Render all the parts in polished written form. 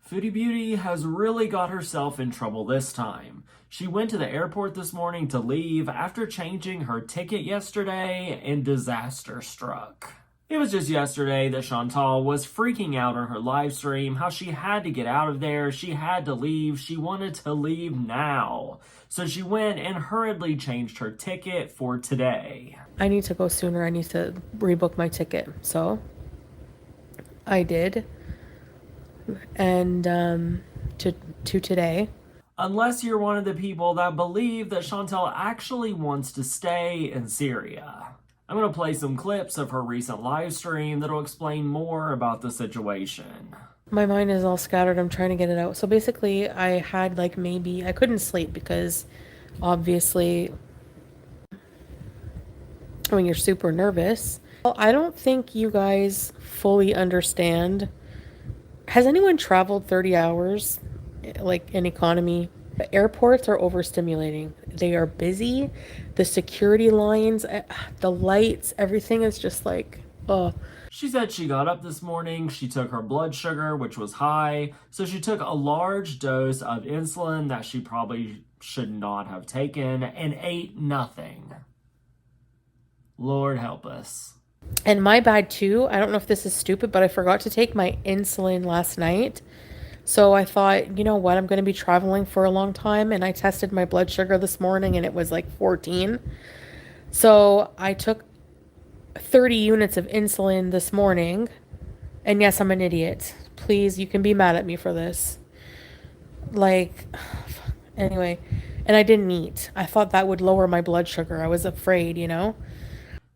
Foodie Beauty has really got herself in trouble this time. She went to the airport this morning to leave after changing her ticket yesterday and disaster struck. It was just yesterday that Chantal was freaking out on her live stream how she had to get out of there, she had to leave, she wanted to leave now. So she went and hurriedly changed her ticket for today. I need to go sooner. I need to rebook my ticket. So I did. And to today. Unless you're one of the people that believe that Chantal actually wants to stay in Syria. I'm going to play some clips of her recent live stream that'll explain more about the situation. My mind is all scattered. I'm trying to get it out. So basically, I had I couldn't sleep because obviously when you're super nervous. Well, I don't think you guys fully understand. Has anyone traveled 30 hours, like in economy? The airports are overstimulating. They are busy. The security lines, the lights, everything is just like, oh. She said she got up this morning, she took her blood sugar, which was high, so she took a large dose of insulin that she probably should not have taken and ate nothing. Lord help us. And my bad too. I don't know if this is stupid, but I forgot to take my insulin last night. So I thought, you know what, I'm going to be traveling for a long time. And I tested my blood sugar this morning and it was like 14. So I took 30 units of insulin this morning. And yes, I'm an idiot. Please, you can be mad at me for this. Anyway. And I didn't eat. I thought that would lower my blood sugar. I was afraid, you know?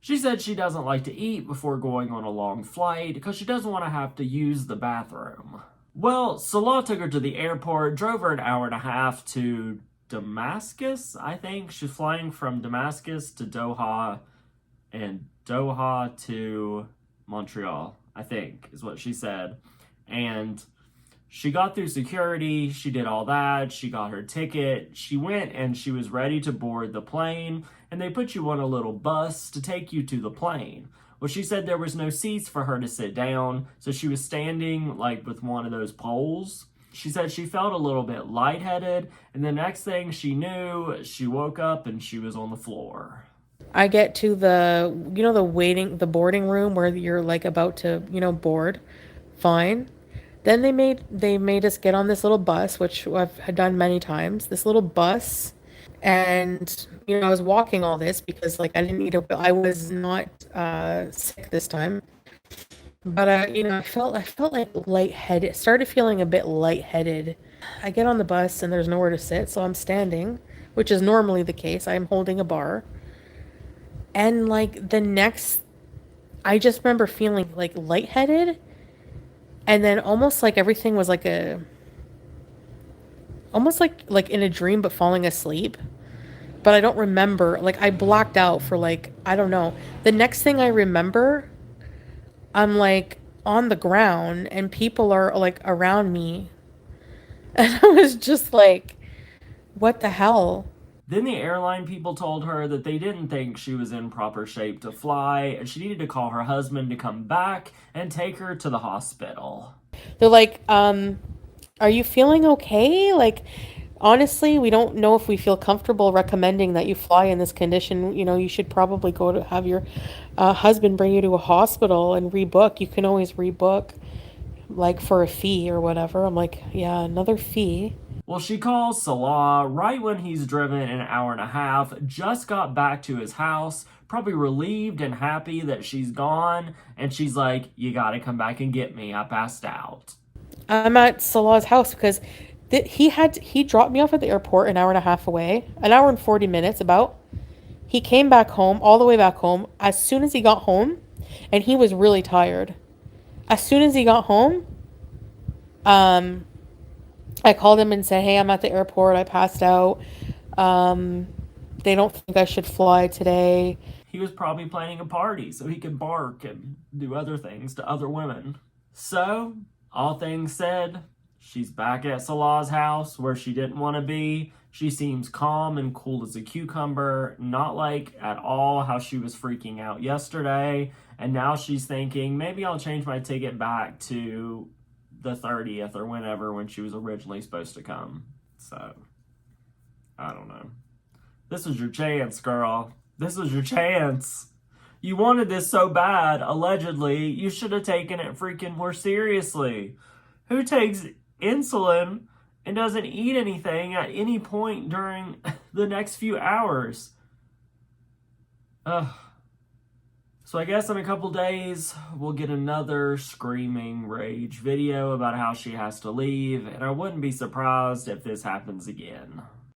She said she doesn't like to eat before going on a long flight because she doesn't want to have to use the bathroom. Well, Salah took her to the airport, drove her an hour and a half to Damascus, I think. She's flying from Damascus to Doha and Doha to Montreal, I think, is what she said. And she got through security, she did all that, she got her ticket, she went and she was ready to board the plane, and they put you on a little bus to take you to the plane. Well, she said there was no seats for her to sit down, so she was standing with one of those poles. She said she felt a little bit lightheaded, and the next thing she knew, she woke up and she was on the floor. I get to the boarding room where you're about to, board. Fine. Then they made us get on this little bus, which I've had done many times. This little bus, and I was walking all this because I didn't need I was not sick this time, but I felt like lightheaded. Started feeling a bit lightheaded. I get on the bus and there's nowhere to sit, so I'm standing, which is normally the case. I'm holding a bar, and I just remember feeling lightheaded. And then almost everything was almost like in a dream, but falling asleep. But I don't remember, I blacked out for I don't know. The next thing I remember, I'm on the ground and people are around me. And I was just what the hell? Then the airline people told her that they didn't think she was in proper shape to fly and she needed to call her husband to come back and take her to the hospital. They're are you feeling okay? Honestly, we don't know if we feel comfortable recommending that you fly in this condition. You should probably go to have your husband bring you to a hospital and rebook. You can always rebook for a fee or whatever. I'm yeah, another fee. Well, she calls Salah right when he's driven an hour and a half, just got back to his house, probably relieved and happy that she's gone, and she's like, you gotta come back and get me, I passed out. I'm at Salah's house because he dropped me off at the airport an hour and a half away, an hour and 40 minutes about. He came back home, all the way back home, as soon as he got home, and he was really tired. As soon as he got home, I called him and said, hey, I'm at the airport. I passed out. They don't think I should fly today. He was probably planning a party so he could bark and do other things to other women. So, all things said, she's back at Salah's house where she didn't want to be. She seems calm and cool as a cucumber, not at all how she was freaking out yesterday. And now she's thinking, maybe I'll change my ticket back to the 30th or whenever when she was originally supposed to come. So, I don't know. This was your chance, girl. This was your chance. You wanted this so bad, allegedly. You should have taken it freaking more seriously. Who takes insulin and doesn't eat anything at any point during the next few hours? Ugh. So I guess in a couple days, we'll get another screaming rage video about how she has to leave, and I wouldn't be surprised if this happens again.